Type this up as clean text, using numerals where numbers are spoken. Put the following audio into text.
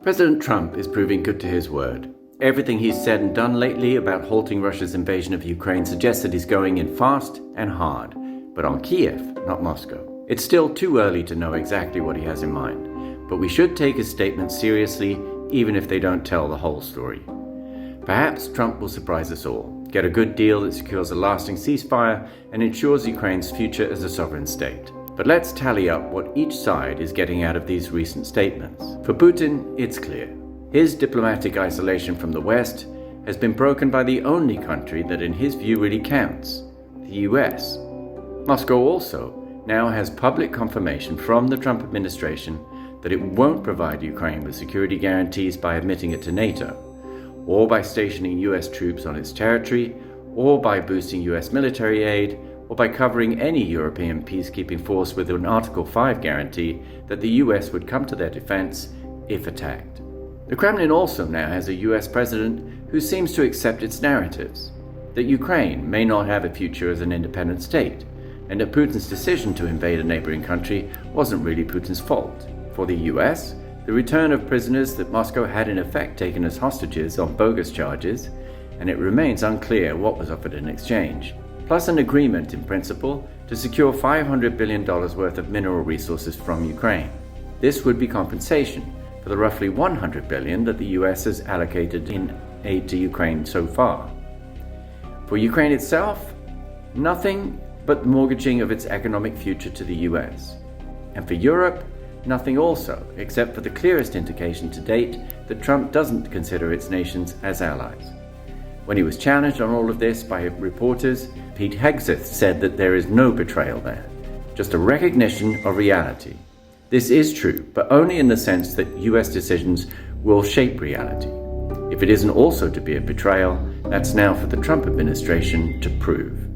President Trump is proving good to his word. Everything he's said and done lately about halting Russia's invasion of Ukraine suggests that he's going in fast and hard, but on Kiev, not Moscow. It's still too early to know exactly what he has in mind, but we should take his statements seriously, even if they don't tell the whole story. Perhaps Trump will surprise us all, get a good deal that secures a lasting ceasefire and ensures Ukraine's future as a sovereign state. But let's tally up what each side is getting out of these recent statements. For Putin, it's clear. His diplomatic isolation from the West has been broken by the only country that in his view really counts, the US. Moscow also now has public confirmation from the Trump administration that it won't provide Ukraine with security guarantees by admitting it to NATO, or by stationing US troops on its territory, or by boosting US military aid, or by covering any European peacekeeping force with an Article 5 guarantee that the US would come to their defense if attacked. The Kremlin also now has a US president who seems to accept its narratives, that Ukraine may not have a future as an independent state, and that Putin's decision to invade a neighboring country wasn't really Putin's fault. For the US, the return of prisoners that Moscow had in effect taken as hostages on bogus charges, and it remains unclear what was offered in exchange, plus an agreement in principle to secure $500 billion worth of mineral resources from Ukraine. This would be compensation for the roughly $100 billion that the US has allocated in aid to Ukraine so far. For Ukraine itself, nothing but mortgaging of its economic future to the US. And for Europe, nothing also, except for the clearest indication to date that Trump doesn't consider its nations as allies. When he was challenged on all of this by reporters, Pete Hegseth said that there is no betrayal there, just a recognition of reality. This is true, but only in the sense that US decisions will shape reality. If it isn't also to be a betrayal, that's now for the Trump administration to prove.